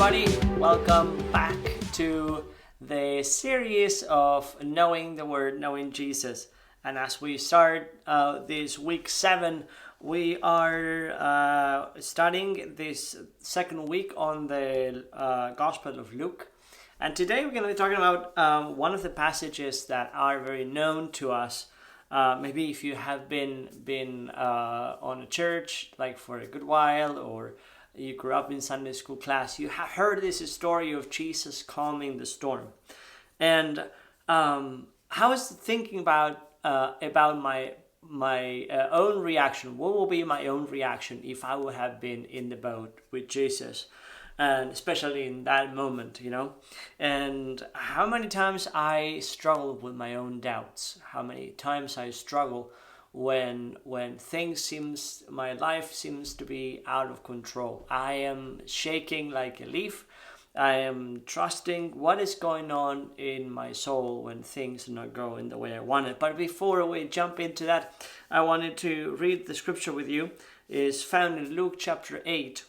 everybody. Welcome back to the series of Knowing the Word, Knowing Jesus. And as we start this week 7, we are studying this second week on the Gospel of Luke. And today we're going to be talking about one of the passages that are very known to us. Maybe if you have been on a church like for a good while, or you grew up in Sunday school class, you have heard this story of Jesus calming the storm. And I was thinking about my own reaction. What will be my own reaction if I would have been in the boat with Jesus? And especially in that moment, and how many times I struggle with my own doubts, how many times I struggle when my life seems to be out of control. I am shaking like a leaf. I am trusting what is going on in my soul when things are not going the way I wanted. But before we jump into that, I wanted to read the scripture with you. It's found in Luke chapter 8.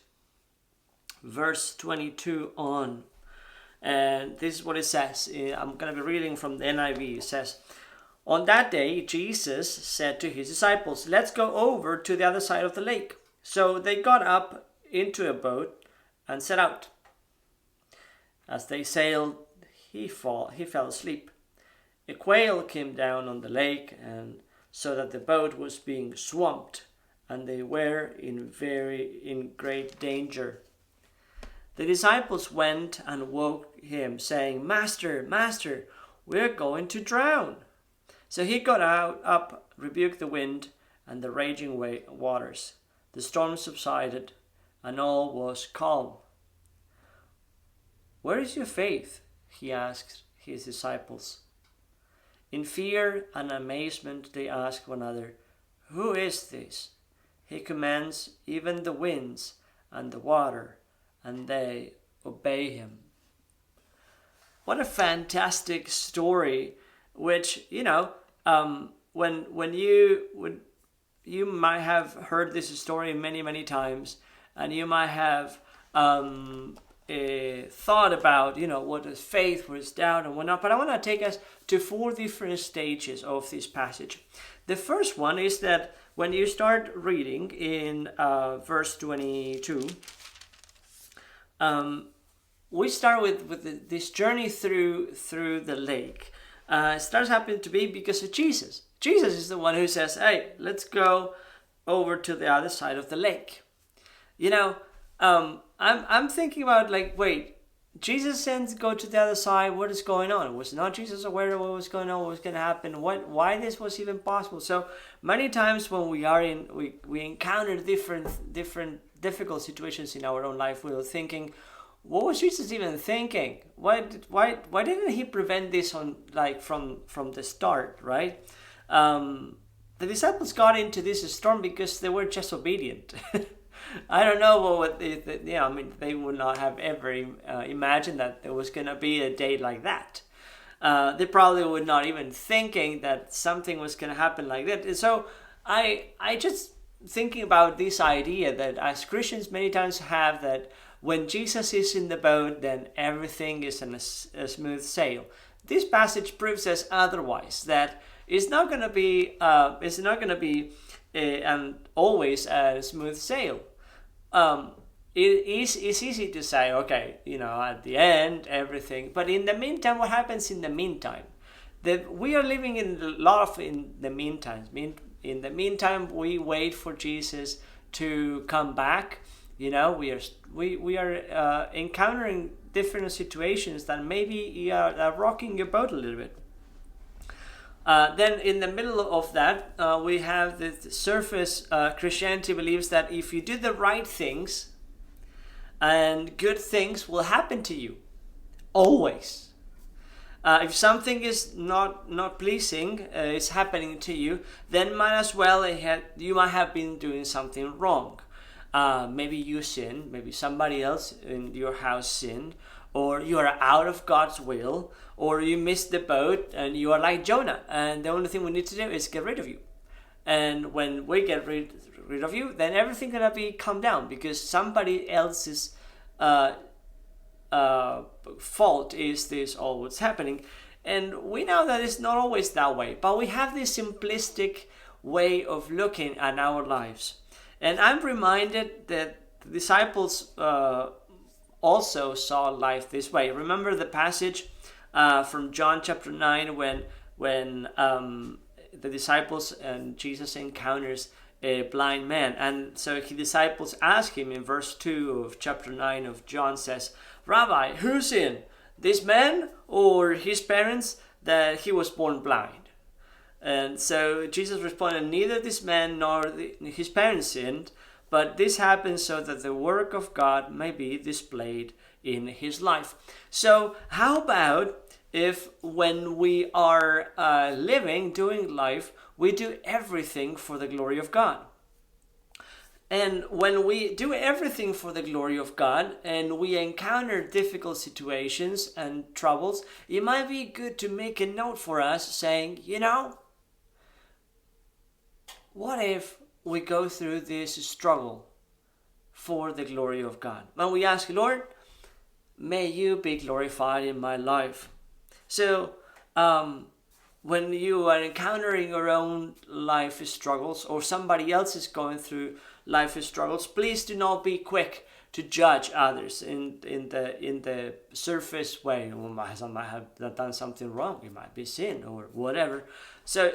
Verse 22 on, and this is what it says. I'm going to be reading from the NIV. It says, "On that day, Jesus said to his disciples, 'Let's go over to the other side of the lake.' So they got up into a boat and set out. As they sailed, he fell asleep. A quail came down on the lake, and so that the boat was being swamped, and they were in great danger. The disciples went and woke him, saying, 'Master, Master, we're going to drown.' So he got up, rebuked the wind and the raging waters. The storm subsided, and all was calm. 'Where is your faith?' he asked his disciples. In fear and amazement they asked one another, 'Who is this? He commands even the winds and the water, and they obey him.'" What a fantastic story! Which when you might have heard this story many times, and you might have thought about what is faith, what is doubt, and whatnot. But I want to take us to 4 different stages of this passage. The first one is that when you start reading in verse 22. We start with this journey through the lake. It starts happening to be because of Jesus. Jesus is the one who says, "Hey, let's go over to the other side of the lake." I'm thinking about wait, Jesus sends go to the other side. What is going on? Was not Jesus aware of what was going on? What was going to happen? Why this was even possible? So many times when we encounter different difficult situations in our own life, we're thinking, what was Jesus even thinking? Why didn't he prevent this from the start, right? The disciples got into this storm because they were just obedient. I don't know what they would not have ever imagined that there was going to be a day like that. They probably would not even thinking that something was going to happen like that. And so I just thinking about this idea that as Christians many times have, that when Jesus is in the boat, then everything is in a smooth sail. This passage proves us otherwise, that it's not going to be always a smooth sail. It's easy to say, okay, at the end everything, but in the meantime, what happens in the meantime? That we are living in a lot of in the meantime. In the meantime, we wait for Jesus to come back. We are encountering different situations that maybe are rocking your boat a little bit. Then in the middle of that, we have the surface. Christianity believes that if you do the right things, and good things will happen to you, always. If something is not pleasing, is happening to you, then might as well you might have been doing something wrong. Maybe you sinned, maybe somebody else in your house sinned, or you are out of God's will, or you missed the boat and you are like Jonah, and the only thing we need to do is get rid of you. And when we get rid of you, then everything's gonna be calmed down because somebody else's fault is this all what's happening? And we know that it's not always that way, but we have this simplistic way of looking at our lives. And I'm reminded that the disciples also saw life this way. Remember the passage from John chapter 9 when the disciples and Jesus encounters a blind man, and so the disciples ask him in verse 2 of chapter 9 of John, says, "Rabbi, who sinned, this man or his parents, that he was born blind?" And so Jesus responded, "Neither this man nor his parents sinned, but this happened so that the work of God may be displayed in his life." So how about if when we are doing life, we do everything for the glory of God? And when we do everything for the glory of God and we encounter difficult situations and troubles, it might be good to make a note for us saying, what if we go through this struggle for the glory of God? And we ask, Lord, may you be glorified in my life. So, when you are encountering your own life struggles or somebody else is going through life struggles, please do not be quick to judge others in the surface way. Some might have done something wrong. It might be sin or whatever. So,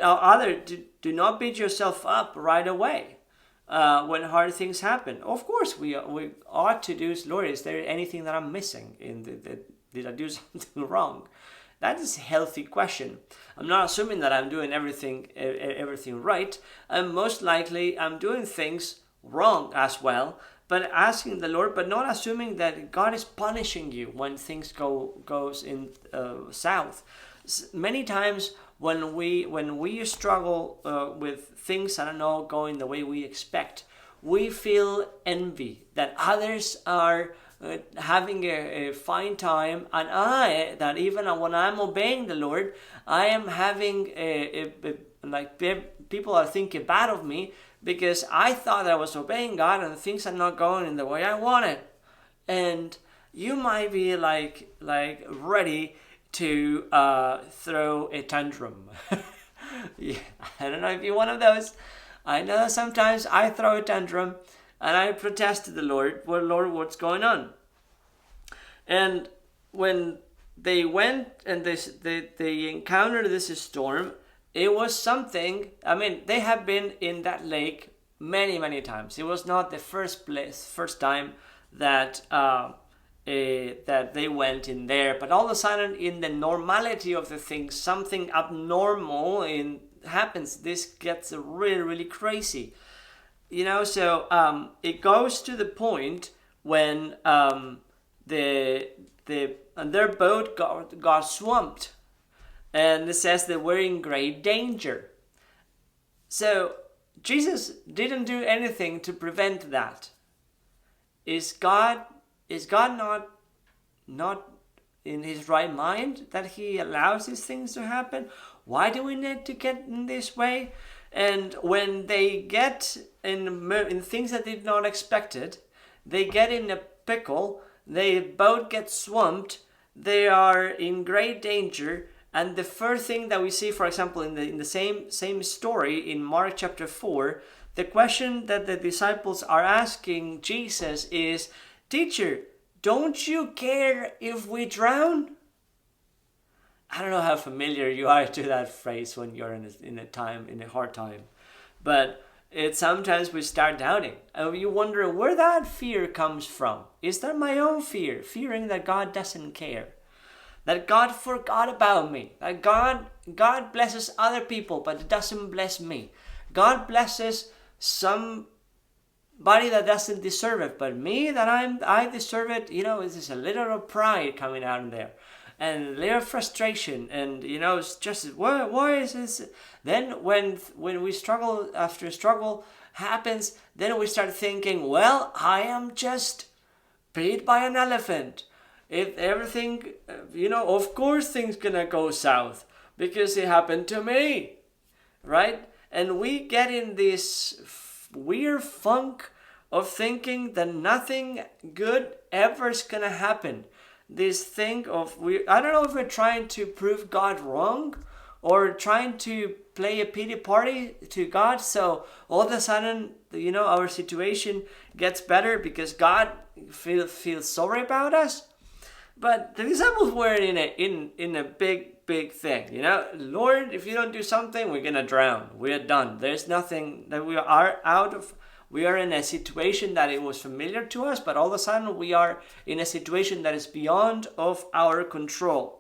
do not beat yourself up right away when hard things happen. Of course, we ought to do. Lord, is there anything that I'm missing? Did I do something wrong? That is a healthy question. I'm not assuming that I'm doing everything right. And most likely I'm doing things wrong as well. But asking the Lord, but not assuming that God is punishing you when things goes in south. Many times when we struggle with things that are not going the way we expect, we feel envy that others are having a fine time, and that even when I'm obeying the Lord, I am having people are thinking bad of me because I thought I was obeying God and things are not going in the way I wanted. And you might be like ready to throw a tantrum. Yeah, I don't know if you're one of those. I know sometimes I throw a tantrum and I protest to the Lord, Lord, what's going on? And when they went and they encountered this storm, it was something. I mean, they have been in that lake many, many times. It was not the first time that that they went in there, but all of a sudden, in the normality of the thing, something abnormal happens. This gets really, really crazy. So it goes to the point when their boat got swamped, and it says they were in great danger. So Jesus didn't do anything to prevent that. Is God not in his right mind that he allows these things to happen? Why do we need to get in this way? And when they get in things that they did not expected, they get in a pickle, the boat gets swamped, they are in great danger. And the first thing that we see, for example, in the same story in Mark chapter 4, the question that the disciples are asking Jesus is, "Teacher, don't you care if we drown?" I don't know how familiar you are to that phrase when you're in a hard time, but sometimes we start doubting, and you wonder where that fear comes from. Is that my own fear, fearing that God doesn't care, that God forgot about me, that God blesses other people but it doesn't bless me? God blesses somebody that doesn't deserve it, but me, that I deserve it. There's a little of pride coming out in there, and a little frustration, and it's just why is this? Then when we struggle, after struggle happens, then we start thinking, well, I am just beat by an elephant. If everything, of course things gonna go south because it happened to me, right? And we get in this weird funk of thinking that nothing good ever is gonna happen, this thing of I don't know if we're trying to prove God wrong or trying to play a pity party to God, so all of a sudden, our situation gets better because God feels sorry about us. But the disciples were in a big thing. Lord, if you don't do something, we're gonna drown. We are done. There's nothing that we are out of. We are in a situation that it was familiar to us, but all of a sudden we are in a situation that is beyond of our control.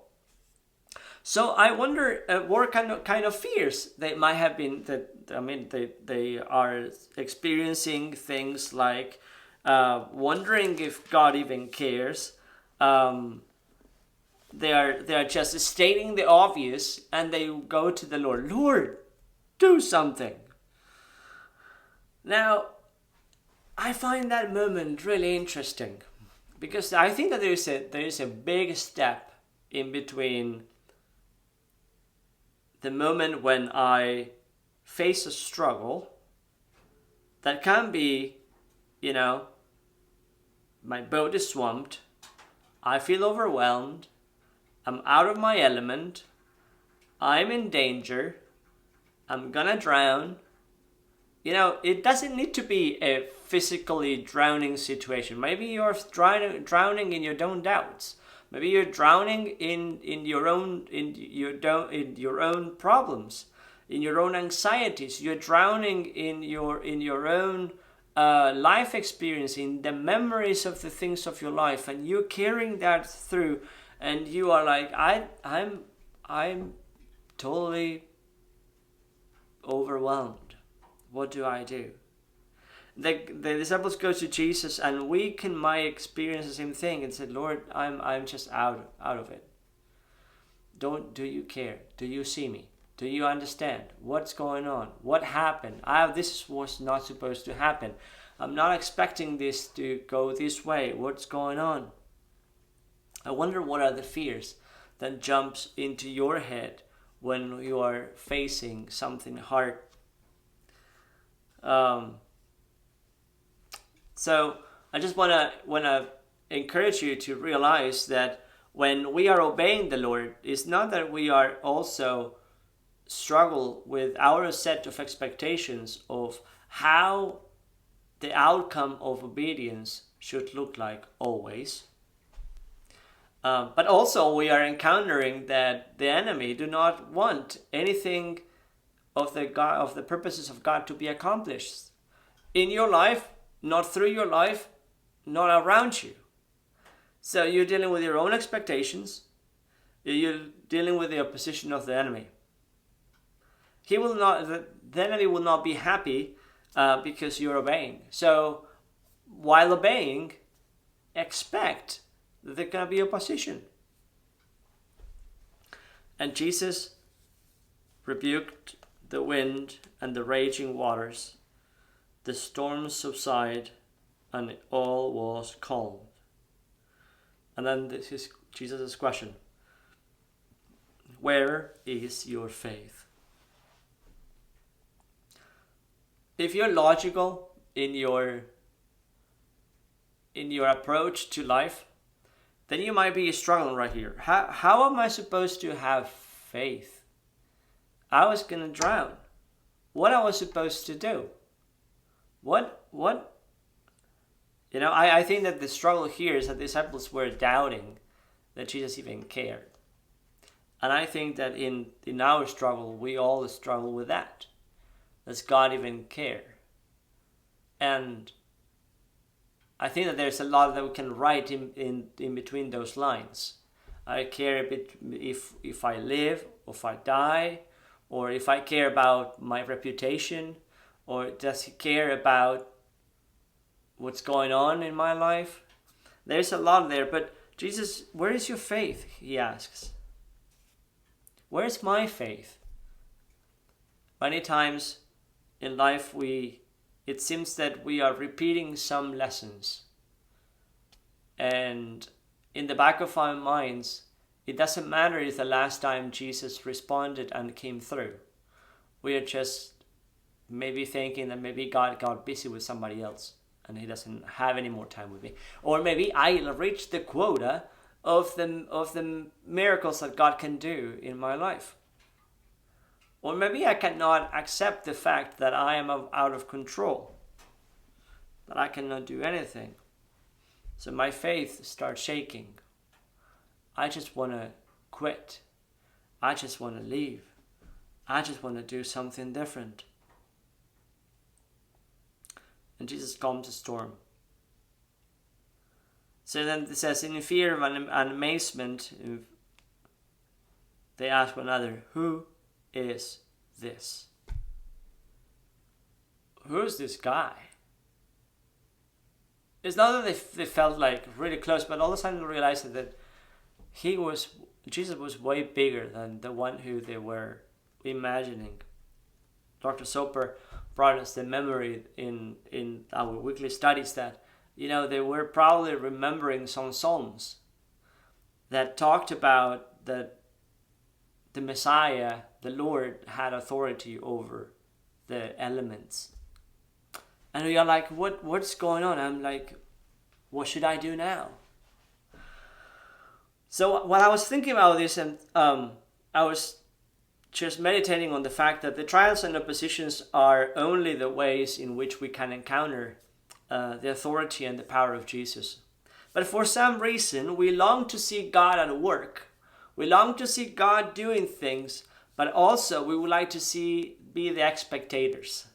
So I wonder what kind of fears they might have been. They are experiencing things like wondering if God even cares. They are just stating the obvious, and they go to the Lord. Lord, do something. Now, I find that moment really interesting because I think that there is a big step in between the moment when I face a struggle that can be, my boat is swamped, I feel overwhelmed, I'm out of my element, I'm in danger, I'm gonna drown. It doesn't need to be a physically drowning situation. Maybe you're drowning in your own doubts. Maybe you're drowning in your own problems, in your own anxieties. You're drowning in your own life experience, in the memories of the things of your life, and you're carrying that through. And you are like, I'm totally overwhelmed. What do I do? The disciples go to Jesus, and we might experience the same thing and said, Lord, I'm just out of it. Do you care? Do you see me? Do you understand what's going on? What happened? This was not supposed to happen. I'm not expecting this to go this way. What's going on? I wonder what are the fears that jumps into your head when you are facing something hard. So I just wanna encourage you to realize that when we are obeying the Lord, it's not that we are also struggle with our set of expectations of how the outcome of obedience should look like always. But also we are encountering that the enemy do not want anything of the purposes of God to be accomplished in your life, not through your life, not around you. So you're dealing with your own expectations. You're dealing with the opposition of the enemy. The enemy will not be happy because you're obeying. So while obeying, expect that there's going to be opposition. And Jesus rebuked the wind and the raging waters. The storms subside, and all was calm. And then this is Jesus' question. Where is your faith? If you're logical in your approach to life, then you might be struggling right here. How am I supposed to have faith? I was going to drown. What I was supposed to do? What? I think that the struggle here is that the disciples were doubting that Jesus even cared. And I think that in our struggle, we all struggle with that. Does God even care? And I think that there's a lot that we can write in between those lines. I care a bit if I live, or if I die, or if I care about my reputation, or does he care about what's going on in my life? There's a lot there, but Jesus, where is your faith? He asks. Where is my faith? Many times in life it seems that we are repeating some lessons. And in the back of our minds, it doesn't matter if the last time Jesus responded and came through. We are just maybe thinking that maybe God got busy with somebody else and he doesn't have any more time with me. Or maybe I reached the quota of the miracles that God can do in my life. Or maybe I cannot accept the fact that I am out of control, that I cannot do anything. So my faith starts shaking. I just want to quit. I just want to leave. I just want to do something different. And Jesus calms the storm. So then it says, in fear and amazement, they ask one another, who is this? Who's this guy? It's not that they felt like really close, but all of a sudden they realized that Jesus was way bigger than the one who they were imagining. Dr. Soper brought us the memory in our weekly studies that, they were probably remembering some psalms that talked about that the Messiah, the Lord, had authority over the elements. And we are like, what's going on? I'm like, what should I do now? So while I was thinking about this, and I was just meditating on the fact that the trials and oppositions are only the ways in which we can encounter the authority and the power of Jesus. But for some reason, we long to see God at work. We long to see God doing things, but also we would like to be the spectators.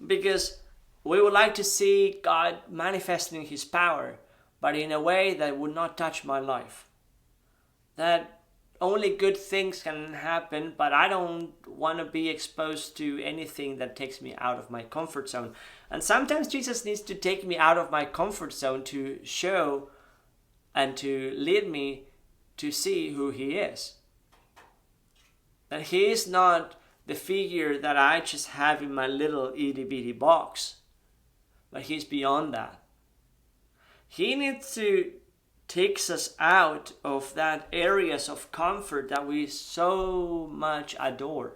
Because we would like to see God manifesting His power, but in a way that would not touch my life. That only good things can happen, but I don't want to be exposed to anything that takes me out of my comfort zone. And sometimes Jesus needs to take me out of my comfort zone to show and to lead me to see who He is. That He is not the figure that I just have in my little itty bitty box, but He's beyond that. He needs to take us out of that areas of comfort that we so much adore.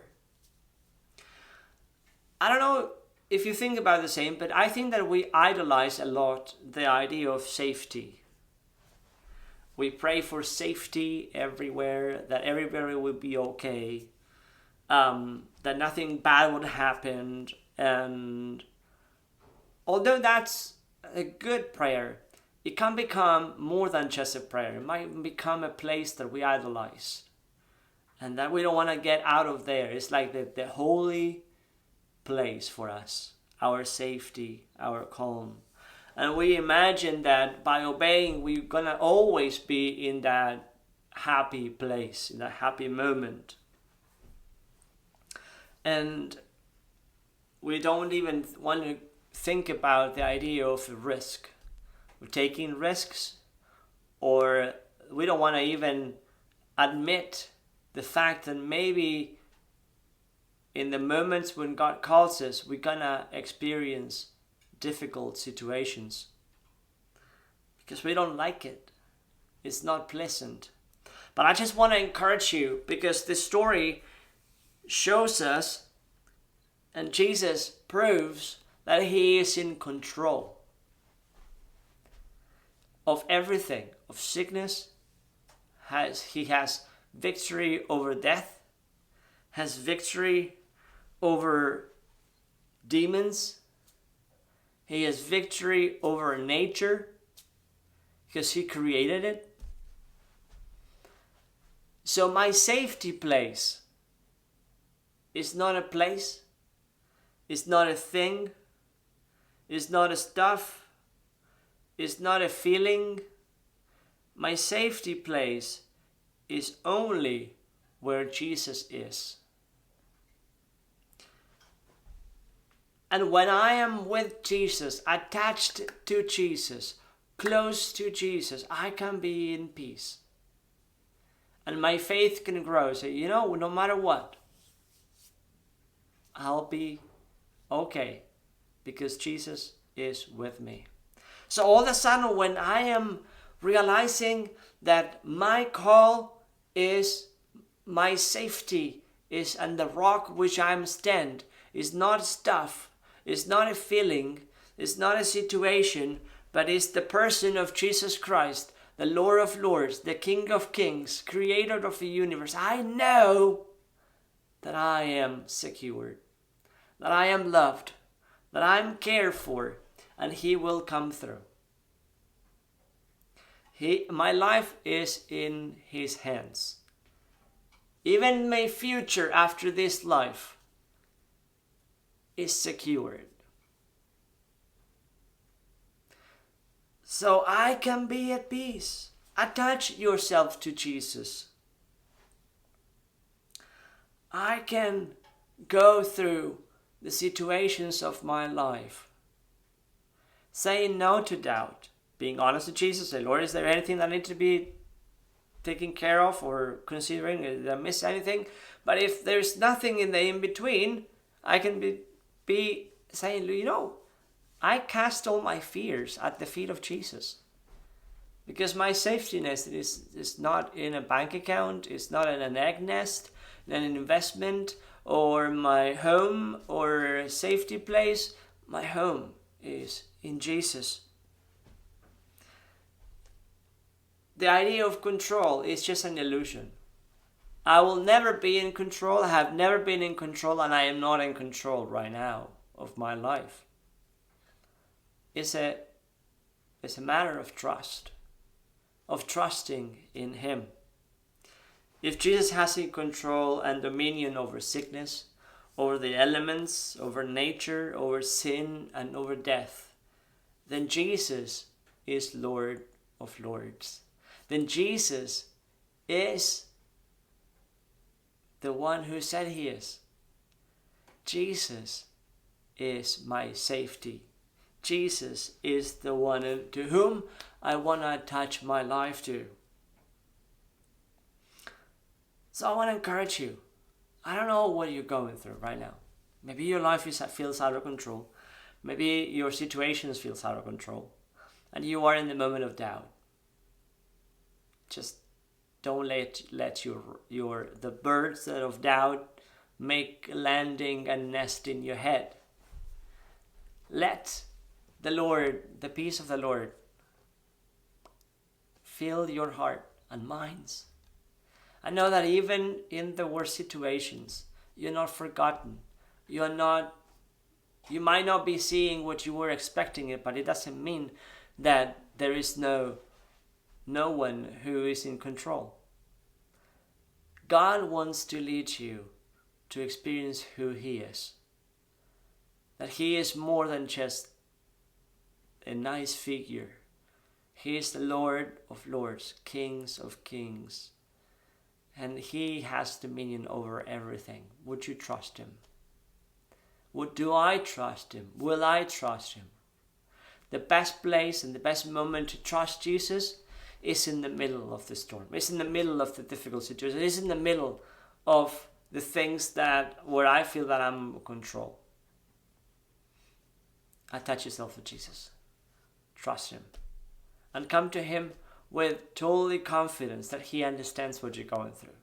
I don't know if you think about the same, but I think that we idolize a lot the idea of safety. We pray for safety everywhere, that everybody will be okay, that nothing bad would happen. And although that's a good prayer, it can become more than just a prayer. It might become a place that we idolize and that we don't want to get out of there. It's like the holy place for us, our safety, our calm. And we imagine that by obeying, we're going to always be in that happy place, in that happy moment. And we don't even want to think about the idea of risk. We're taking risks, or we don't want to even admit the fact that maybe in the moments when God calls us, we're gonna experience difficult situations because we don't like it. It's not pleasant. But I just want to encourage you, because this story shows us and Jesus proves that He is in control of everything, of sickness. He has victory over death, has victory over demons. He has victory over nature because He created it. So my safety place is not a place, it's not a thing, it's not a stuff, it's not a feeling. My safety place is only where Jesus is. And when I am with Jesus, attached to Jesus, close to Jesus, I can be in peace. And my faith can grow. So, no matter what, I'll be okay because Jesus is with me. So all of a sudden, when I am realizing that my call is my safety, is and the rock which I am stand, is not stuff, is not a feeling, is not a situation, but is the person of Jesus Christ, the Lord of Lords, the King of Kings, Creator of the universe, I know that I am secured, that I am loved, that I am cared for, and He will come through. My life is in His hands. Even my future after this life is secured. So I can be at peace. Attach yourself to Jesus. I can go through the situations of my life, saying no to doubt, being honest with Jesus, say, Lord, is there anything that needs to be taken care of or considering? Did I miss anything? But if there's nothing in the in-between, I can be saying, I cast all my fears at the feet of Jesus. Because my safety nest is not in a bank account, it's not in an egg nest, in an investment, or my home or a safety place. My home is in Jesus. The idea of control is just an illusion. I will never be in control, I have never been in control, and I am not in control right now of my life. It's a matter of trust, of trusting in Him. If Jesus has in control and dominion over sickness, over the elements, over nature, over sin, and over death, then Jesus is Lord of Lords. Then Jesus is the one who said He is. Jesus is my safety. Jesus is the one to whom I want to attach my life to. So I want to encourage you. I don't know what you're going through right now. Maybe your life feels out of control. Maybe your situations feels out of control. And you are in the moment of doubt. Just don't let the birds of doubt make landing and nest in your head. Let the Lord, the peace of the Lord, fill your heart and minds. I know that even in the worst situations, you're not forgotten. You might not be seeing what you were expecting it, but it doesn't mean that there is no one who is in control. God wants to lead you to experience who He is. That He is more than just a nice figure. He is the Lord of Lords, Kings of Kings. And He has dominion over everything. Would you trust Him? Do I trust Him? Will I trust Him? The best place and the best moment to trust Jesus is in the middle of the storm. It's in the middle of the difficult situation. It's in the middle of the things where I feel that I'm in control. Attach yourself to Jesus. Trust Him. And come to Him with totally confidence that He understands what you're going through.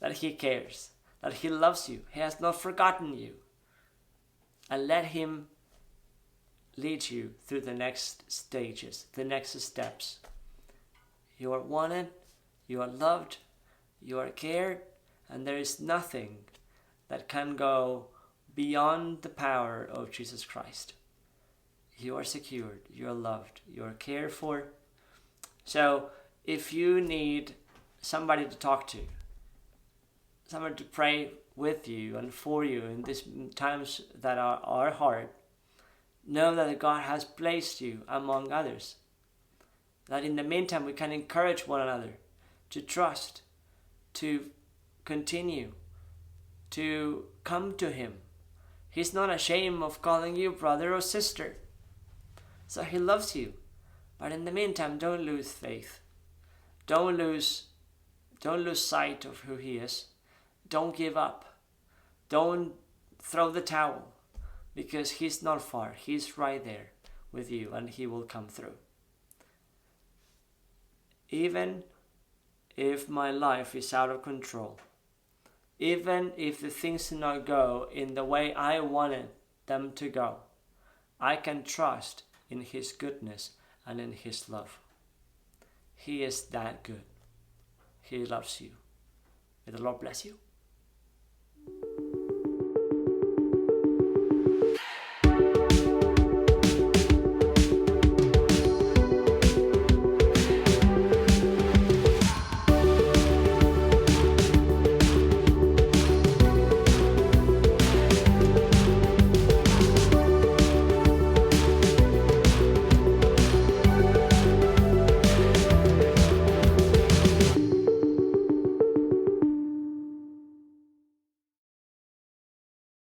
That He cares. That He loves you. He has not forgotten you. And let Him lead you through the next stages, the next steps. You are wanted, you are loved, you are cared, and there is nothing that can go beyond the power of Jesus Christ. You are secured, you are loved, you are cared for. So if you need somebody to talk to, someone to pray with you and for you in these times that are hard, know that God has placed you among others. That in the meantime we can encourage one another to trust, to continue, to come to Him. He's not ashamed of calling you brother or sister. So He loves you. But in the meantime, don't lose faith. Don't lose sight of who He is. Don't give up. Don't throw the towel. Because He's not far. He's right there with you and He will come through. Even if my life is out of control, even if the things do not go in the way I wanted them to go, I can trust in His goodness and in His love. He is that good. He loves you. May the Lord bless you.